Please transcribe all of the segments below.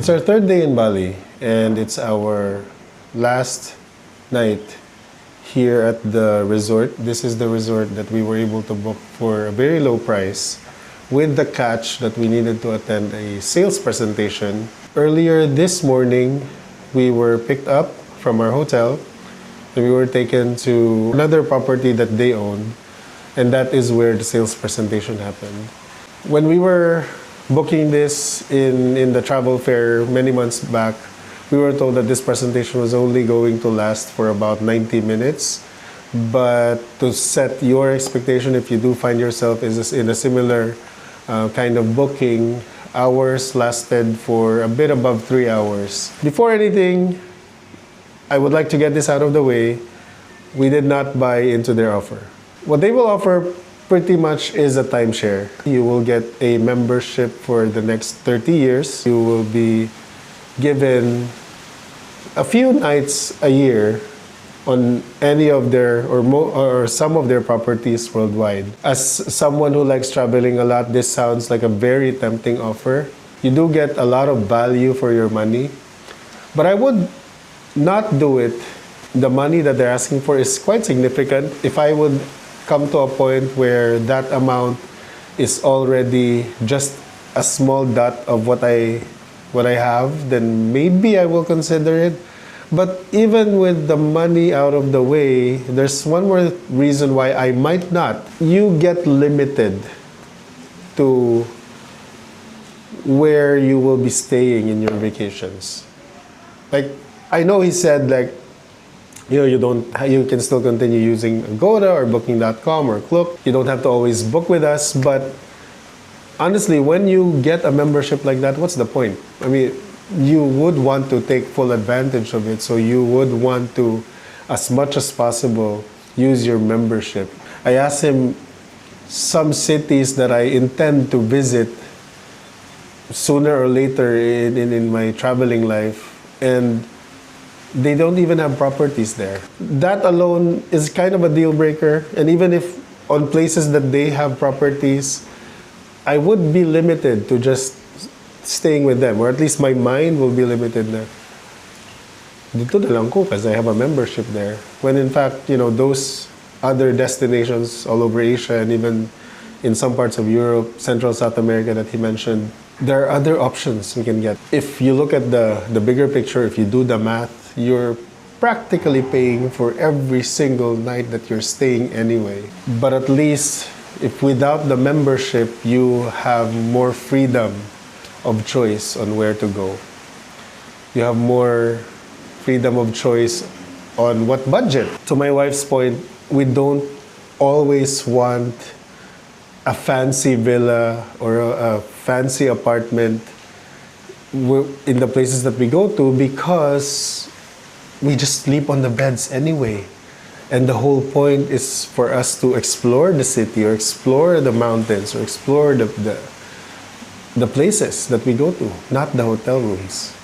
It's our third day in Bali, and it's our last night here at the resort. This is the resort that we were able to book for a very low price, with the catch that we needed to attend a sales presentation. Earlier this morning, we were picked up from our hotel and we were taken to another property that they own, and that is where the sales presentation happened. When we were booking this in the travel fair many months back, we were told that this presentation was only going to last for about 90 minutes. But to set your expectation, if you do find yourself in a similar kind of booking, ours lasted for a bit above 3 hours. Before anything, I would like to get this out of the way. We did not buy into their offer. What they will offer pretty much is a timeshare. You will get a membership for the next 30 years. You will be given a few nights a year on any of their or some of their properties worldwide. As someone who likes traveling a lot, this sounds like a very tempting offer. You do get a lot of value for your money, but I would not do it. The money that they're asking for is quite significant. If I would come to a point where that amount is already just a small dot of what I have, then maybe I will consider it. But even with the money out of the way, there's one more reason why I might not. You get limited to where you will be staying in your vacations. Like, I know he said, like, you can still continue using Agoda or Booking.com or Klook. You don't have to always book with us, but honestly, when you get a membership like that, what's the point? I mean, you would want to take full advantage of it, so you would want to, as much as possible, use your membership. I asked him some cities that I intend to visit sooner or later in my traveling life, and they don't even have properties there. That alone is kind of a deal breaker. And even if on places that they have properties, I would be limited to just staying with them, or at least my mind will be limited na dito na lang ko because I have a membership there. When in fact, those other destinations all over Asia and even in some parts of Europe, Central South America that he mentioned, there are other options we can get. If you look at the bigger picture, if you do the math, you're practically paying for every single night that you're staying anyway. But at least, if without the membership, you have more freedom of choice on where to go. You have more freedom of choice on what budget. To my wife's point, we don't always want a fancy villa or a fancy apartment in the places that we go to, because we just sleep on the beds anyway. And the whole point is for us to explore the city or explore the mountains or explore the places that we go to, not the hotel rooms.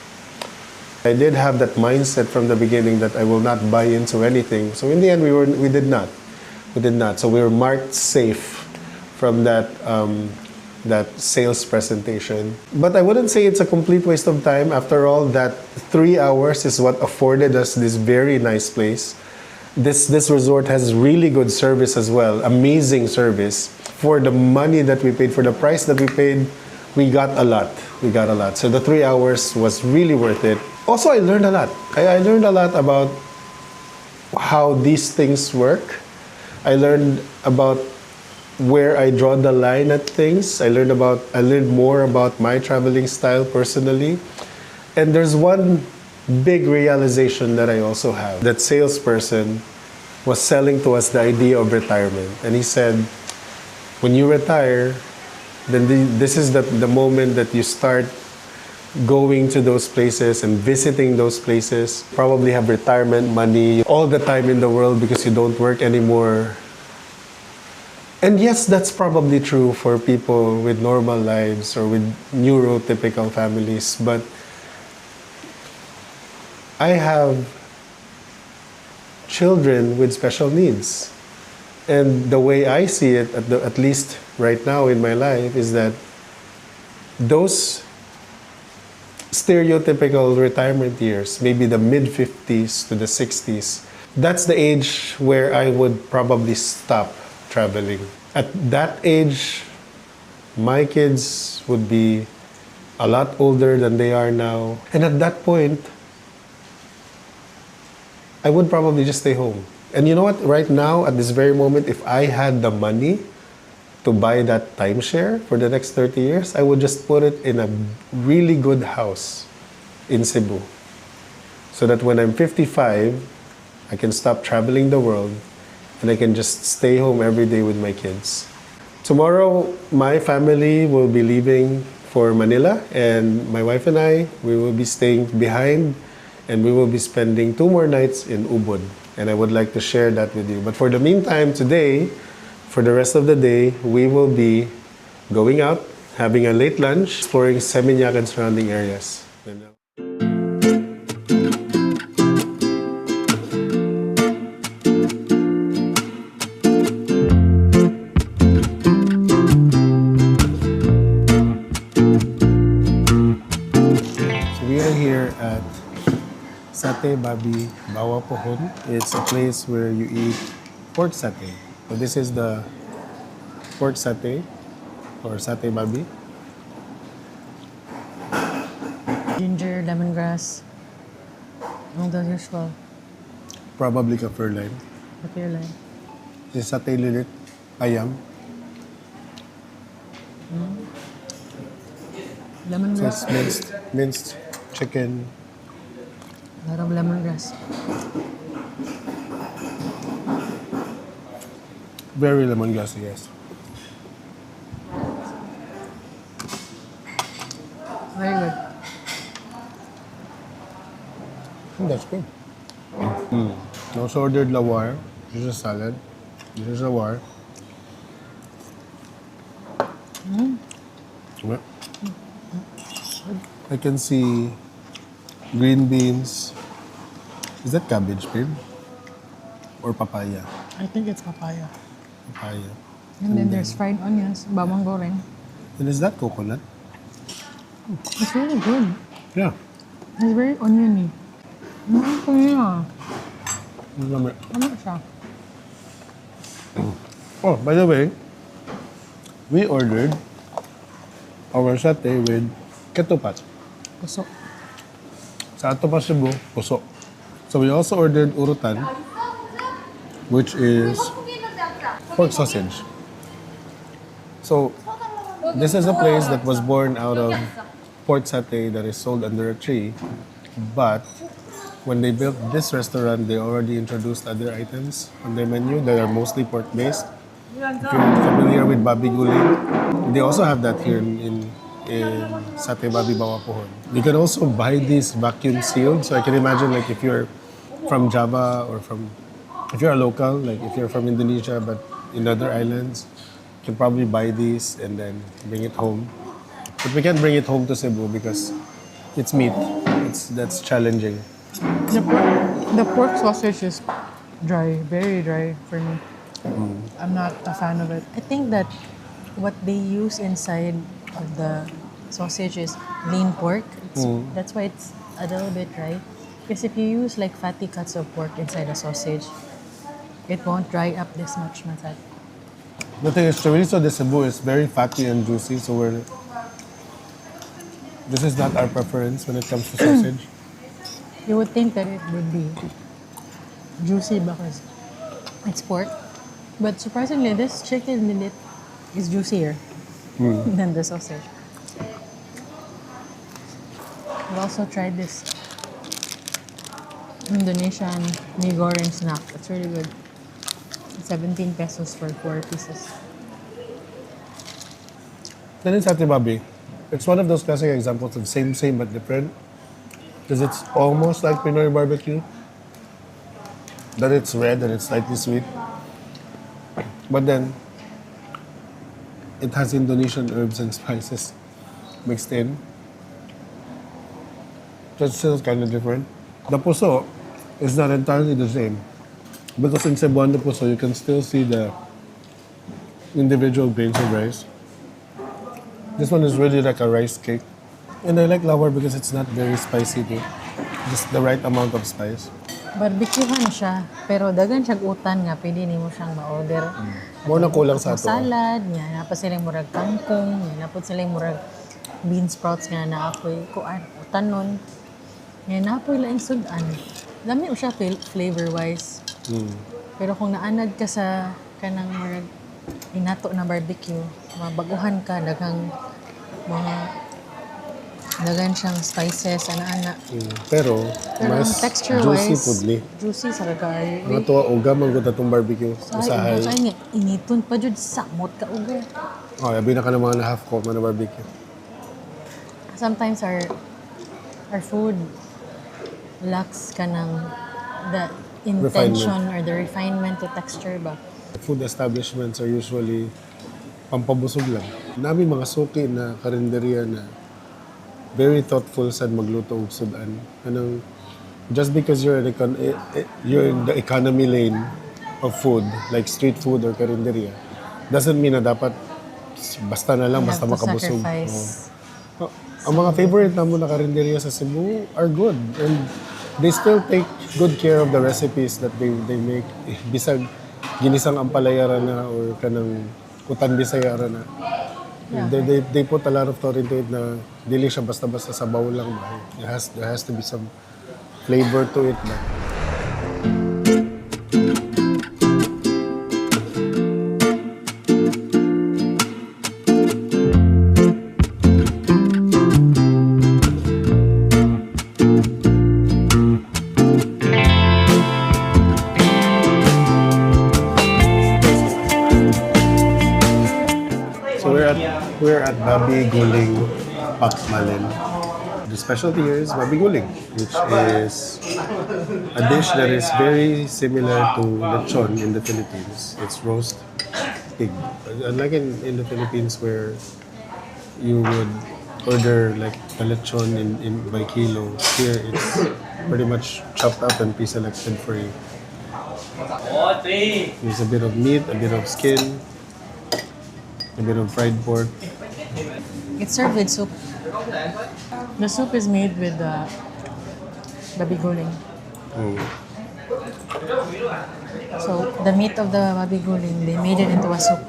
I did have that mindset from the beginning that I will not buy into anything. So in the end, we did not. We did not. So we were marked safe from that sales presentation. But I wouldn't say it's a complete waste of time. After all, that 3 hours is what afforded us this very nice place. This resort has really good service as well, amazing service. For the money that we paid, for the price that we paid, we got a lot. So the 3 hours was really worth it. Also, I learned a lot. I learned a lot about how these things work. I learned about where I draw the line at things. I learned more about my traveling style personally. And there's one big realization that I also have. That salesperson was selling to us the idea of retirement. And he said, when you retire, then this is the moment that you start going to those places and visiting those places. Probably have retirement money all the time in the world because you don't work anymore. And yes, that's probably true for people with normal lives or with neurotypical families. But I have children with special needs. And the way I see it, at least right now in my life, is that those stereotypical retirement years, maybe the mid 50s to the 60s, that's the age where I would probably stop traveling. At that age, my kids would be a lot older than they are now. And at that point, I would probably just stay home. And you know what? Right now, at this very moment, if I had the money to buy that timeshare for the next 30 years, I would just put it in a really good house in Cebu. So that when I'm 55, I can stop traveling the world and I can just stay home every day with my kids. Tomorrow, my family will be leaving for Manila, and my wife and I, we will be staying behind, and we will be spending 2 more nights in Ubud. And I would like to share that with you. But for the meantime, today, for the rest of the day, we will be going out, having a late lunch, exploring Seminyak and surrounding areas. Sate Babi It's a place where you eat pork satay. So this is the pork satay or Sate Babi. Ginger, lemongrass, all the usual. Probably kaffir lime. Kaffir lime. This is satay lilit, ayam. So Lemongrass. it's minced chicken. A lot of lemongrass. Very lemongrassy, yes. Very good. That's good. I also ordered lawar. This is a salad. This is lawar. Yeah. I can see green beans. Is that cabbage, babe? Or papaya? I think it's papaya. Papaya. And then there's fried onions, bawang goreng. And is that coconut? It's really good. Yeah. It's very oniony. Yeah. Lami. Ano siya? Oh, by the way, we ordered our satay with ketupat. Puso. Sa ato pa Cebu, puso. So we also ordered urutan, which is pork sausage. So this is a place that was born out of pork satay that is sold under a tree. But when they built this restaurant, they already introduced other items on their menu that are mostly pork-based. If you're familiar with Babi Guling, they also have that here in Sate Babi Bawapohon. You can also buy these vacuum sealed. So I can imagine like if you're from Java or if you're a local, like if you're from Indonesia but in other islands, you can probably buy these and then bring it home. But we can't bring it home to Cebu because it's meat. That's challenging. The pork sausage is dry, very dry for me. I'm not a fan of it. I think that what they use inside of the sausage is lean pork. That's why it's a little bit dry. Because if you use like fatty cuts of pork inside a sausage, it won't dry up this much, Masat. The thing is, chorizo de Cebu is very fatty and juicy, so this is not our preference when it comes to sausage. You would think that it would be juicy because it's pork. But surprisingly, this chicken minute is juicier than the sausage. We also tried this Indonesian mee goreng snack. It's really good. 17 pesos for 4 pieces. Then in Sate Babi, it's one of those classic examples of same but different. Because it's almost like Pinoy barbecue. That it's red and it's slightly sweet. But then, it has Indonesian herbs and spices mixed in. So it's still kind of different. The puso is not entirely the same. Because in Cebuano puso, you can still see the individual grains of rice. This one is really like a rice cake. And I like lawar because it's not very spicy too. Just the right amount of spice. Barbecuehan siya, pero dagan siyang utan nga pwede nimo siyang ma-order. Mo na kulang sa ato. Salad, nga napod silang murag kangkong, nga napod silang murag bean sprouts nga naapoy kuan utanon. Nga naapoy laing sudan. Dami o siya flavor wise. Pero kung naanad ka sa kanang murag inato na barbecue, mabaguhan ka daghang mga dagan siyang spices ana-ana. Pero mas texture juicy wise, food ni. juicy sa kagay. Mga tuwa uga man gud atong barbecue. Usahay. Ay nga initon pa jud samot ka uga. Oh, abi na ka ng mga na half cup man na barbecue. Sometimes our food lacks kanang the intention or the refinement to texture ba. Food establishments are usually pampabusog lang. Nami mga suki na karinderya na very thoughtful sa magluto og sudan. Anong just because you're in the economy lane of food, like street food or karinderya, doesn't mean na dapat basta na lang, You basta have to makabusog. sacrifice. Ang mga favorite namo na karinderya sa Cebu are good and they still take good care of the recipes that they make. Bisag ginisang ampalaya ra na or kanang utan bisaya ra na. Yeah. They put a lot of thought into it na dili siya basta-basta sa bowl lang ba. There has to be some flavor to it ba. We're at Babi Guling Pakmalin. The specialty here is Babi Guling, which is a dish that is very similar to lechon in the Philippines. It's roast pig. Unlike in the Philippines where you would order like the lechon by kilo, here it's pretty much chopped up and pre-selected for you. There's a bit of meat, a bit of skin, a bit of fried pork. It's served with soup. The soup is made with babi guling. So the meat of the babi guling, they made it into a soup.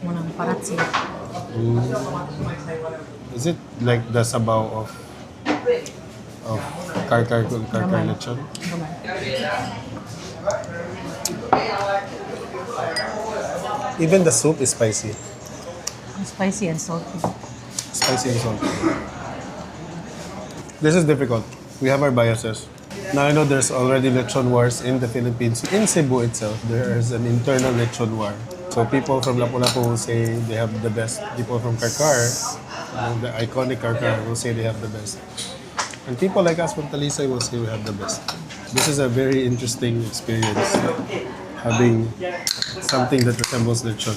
Munang paratsi. Is it like the sabaw of karkar lechon? Gamay. Even the soup is spicy. Spicy and salty. Spicy and salty. This is difficult. We have our biases. Now I know there's already lechon wars in the Philippines. In Cebu itself, there is an internal lechon war. So people from Lapu-Lapu will say they have the best. People from Karkar, the iconic Karkar, will say they have the best. And people like us from Talisay will say we have the best. This is a very interesting experience, having something that resembles lechon.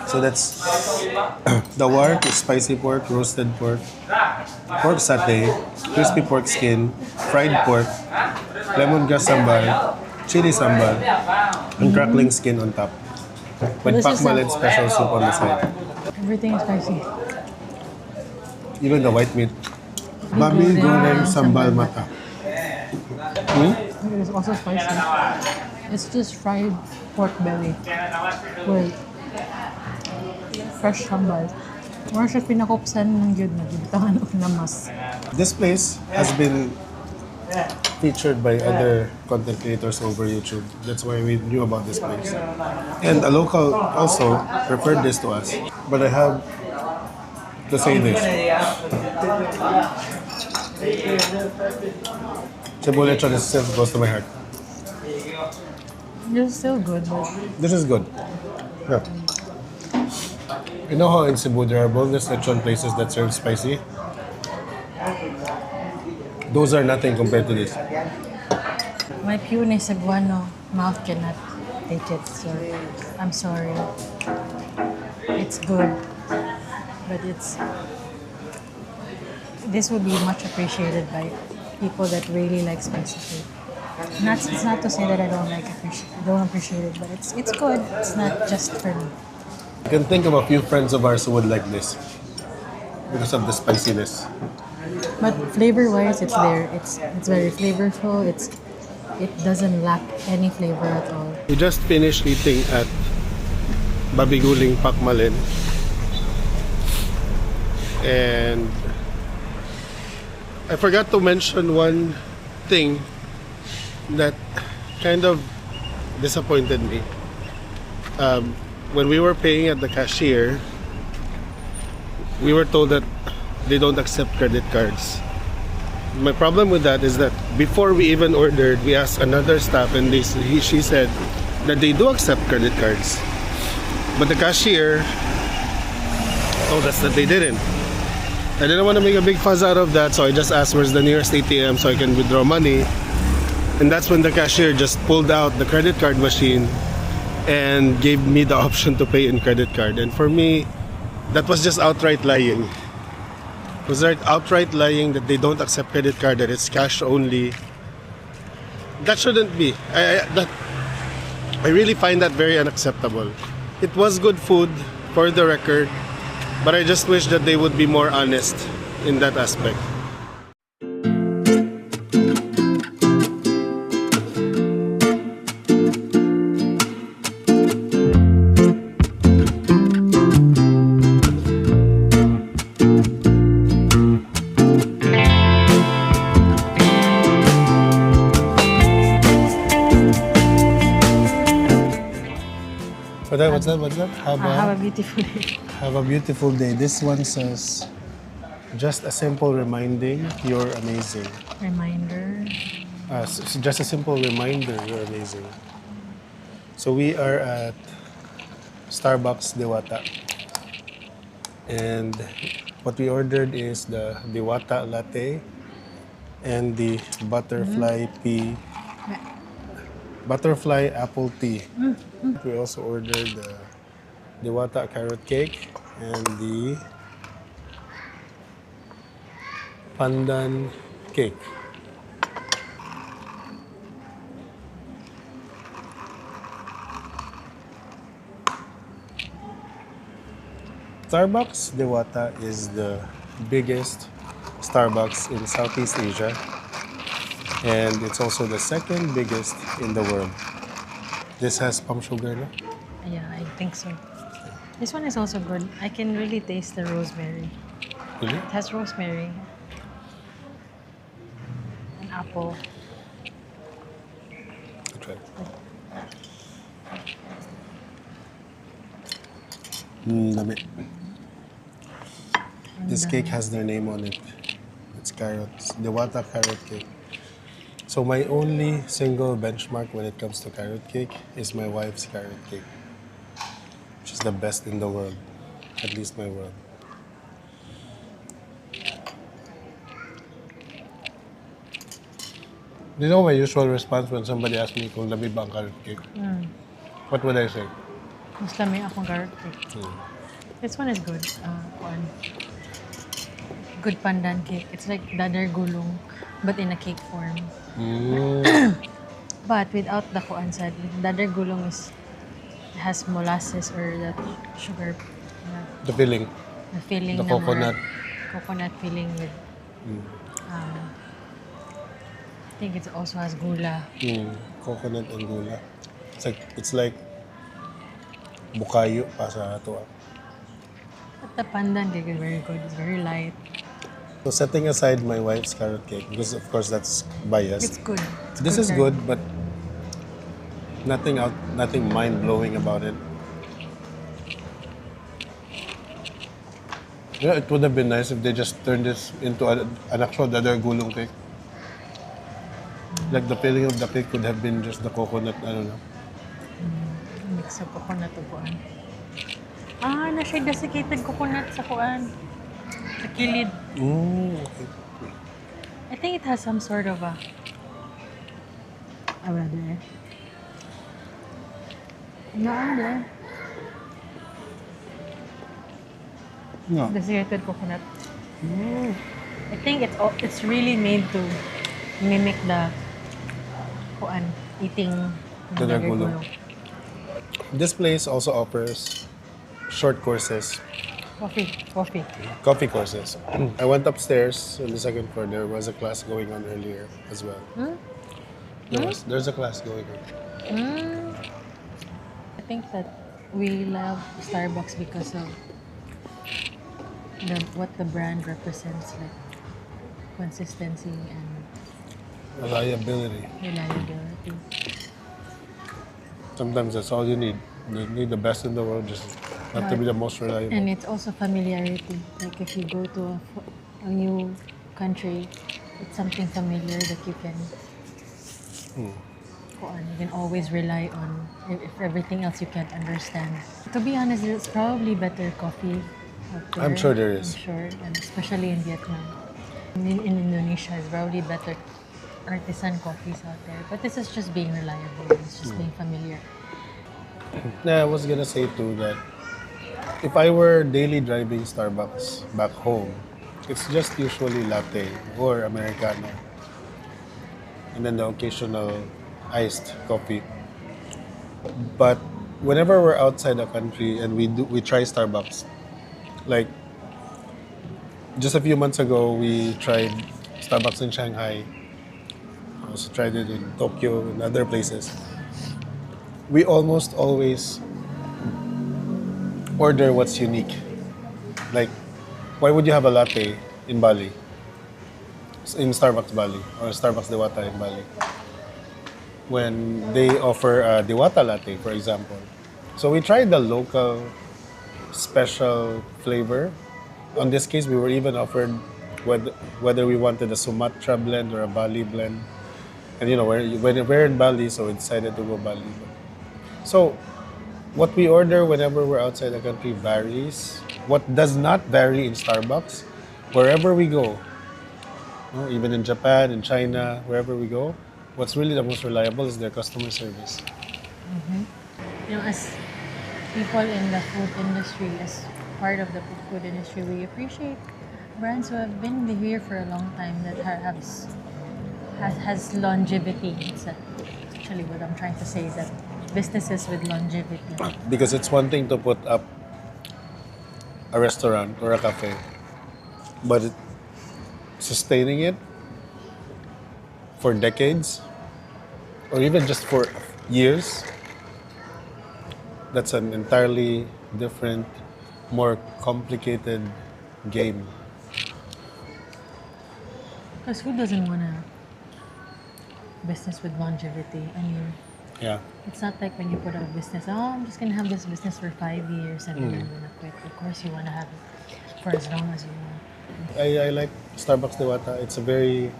So that's the wark is spicy pork, roasted pork, pork satay, crispy pork skin, fried pork, lemongrass sambal, chili sambal, and crackling skin on top. With This is pakmalin special soup on the side. Everything is spicy. Even the white meat. Babi Guling sambal mata. It is also spicy. It's just fried pork belly with fresh sambal. Mura siya pinakopsan ng yun na gintangan o namas. This place has been featured by other content creators over YouTube. That's why we knew about this place. And a local also referred this to us. But I have to say this. Cebu lechon is still close to my heart. It's still good, but This is good. Yeah. You know how in Cebu there are boneless lechon places that serve spicy? Those are nothing compared to this. my pune Cebuano mouth cannot take it, so I'm sorry. It's good, but this would be much appreciated by people that really like spicy food. It's not to say that I don't appreciate it, but it's good. It's not just for me. I can think of a few friends of ours who would like this. because of the spiciness. But flavor-wise, it's there. It's very flavorful. It doesn't lack any flavor at all. We just finished eating at Babi Guling Pakmalin. And I forgot to mention one thing that kind of disappointed me. When we were paying at the cashier, we were told that they don't accept credit cards. My problem with that is that before we even ordered, we asked another staff and she said that they do accept credit cards. But the cashier told us that they didn't. I didn't want to make a big fuss out of that, so I just asked where's the nearest ATM so I can withdraw money. And that's when the cashier just pulled out the credit card machine and gave me the option to pay in credit card. And for me, that was just outright lying. It was like outright lying that they don't accept credit card, that it's cash only. That shouldn't be. I really find that very unacceptable. It was good food, for the record, but I just wish that they would be more honest in that aspect. What's that? Have a beautiful day. Have a beautiful day. This one says, just a simple reminding, you're amazing. Reminder. Just a simple reminder, you're amazing. So we are at Starbucks Dewata. And what we ordered is the Dewata latte and the butterfly apple tea. We also ordered the Dewata carrot cake and the pandan cake. Starbucks Dewata is the biggest Starbucks in Southeast Asia, and it's also the second biggest in the world. This has palm sugar, no? Yeah, I think so. This one is also good. I can really taste the rosemary. Really? It has rosemary and apple. That's right. Dami. This cake has their name on it. It's carrots. Dewata carrot cake. So my only single benchmark when it comes to carrot cake is my wife's carrot cake, which is the best in the world, at least my world. You know my usual response when somebody asks me kung lami ba ang carrot cake? What would I say? Mas lami akong carrot cake. This one is good. Good pandan cake. It's like dadar gulong, but in a cake form. But without the kuan side, dadar gulong has molasses or that sugar. The filling. The filling. The coconut. Coconut filling with. I think it also has gula. Coconut and gula. It's like bukayo pa sa ato. But the pandan cake is very good. It's very light. So setting aside my wife's carrot cake, because of course that's biased. It's good. This is good, but nothing mind-blowing about it. Yeah, it would have been nice if they just turned this into an actual dadar gulong cake. Like the filling of the cake could have been just the coconut, I don't know. Mix of coconut to kuan. Na-siya desiccated coconut sa kuan. Sa kilid. Okay. I think it has some sort of a... Brother. No. Desiccated coconut. I think it's really made to mimic the eating Dadar gulong. This place also offers short courses Coffee. Coffee courses. I went upstairs on the second floor. There was a class going on earlier as well. There's a class going on. I think that we love Starbucks because of what the brand represents, like consistency and Reliability. reliability. Sometimes that's all you need. You need the best in the world, just not to be the most reliable. And it's also familiarity. Like if you go to a new country, it's something familiar that you can you can always rely on if everything else you can't understand. To be honest, there's probably better coffee out there. I'm sure there is. I'm sure, and especially in Vietnam. In Indonesia, it's probably better artisan coffees out there. But this is just being reliable. It's just being familiar. Yeah, I was gonna say too that if I were daily driving Starbucks back home, it's just usually latte or Americano. And then the occasional iced coffee. But whenever we're outside the country and we try Starbucks, like just a few months ago we tried Starbucks in Shanghai. I also tried it in Tokyo and other places. We almost always order what's unique. Like, why would you have a latte in Bali? In Starbucks Bali or Starbucks Dewata in Bali? When they offer a Dewata latte, for example. So we tried the local special flavor. On this case, we were even offered whether we wanted a Sumatra blend or a Bali blend. And you know, we're in Bali, so we decided to go Bali. So what we order whenever we're outside the country varies. What does not vary in Starbucks, wherever we go, even in Japan, in China, wherever we go, what's really the most reliable is their customer service. You know, as people in the food industry, as part of the food industry, we appreciate brands who have been here for a long time that has longevity. It's actually what I'm trying to say, is that businesses with longevity. Because it's one thing to put up a restaurant or a cafe, but sustaining it for decades or even just for years, that's an entirely different, more complicated game. Because who doesn't want a business with longevity? I mean, Yeah. it's not like when you put up a business, I'm just going to have this business for 5 years and then I'm going to quit. Of course, you want to have it for as long as you want. I like Starbucks Dewata. It's a very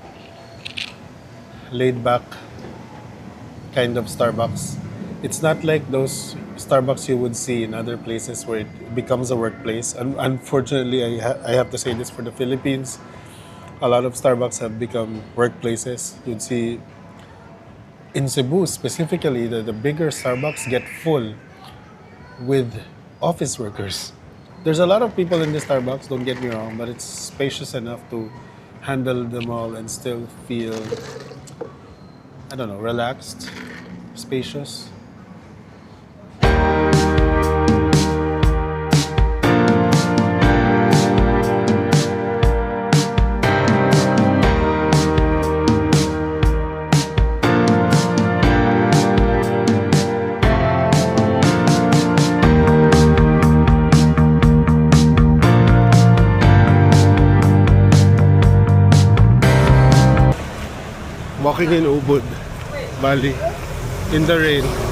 laid-back kind of Starbucks. It's not like those Starbucks you would see in other places where it becomes a workplace. And unfortunately, I have to say this for the Philippines. A lot of Starbucks have become workplaces. You'd see in Cebu specifically, the bigger Starbucks get full with office workers. There's a lot of people in the Starbucks, don't get me wrong, but it's spacious enough to handle them all and still feel, I don't know, relaxed, spacious. Walking in Ubud, Bali, in the rain.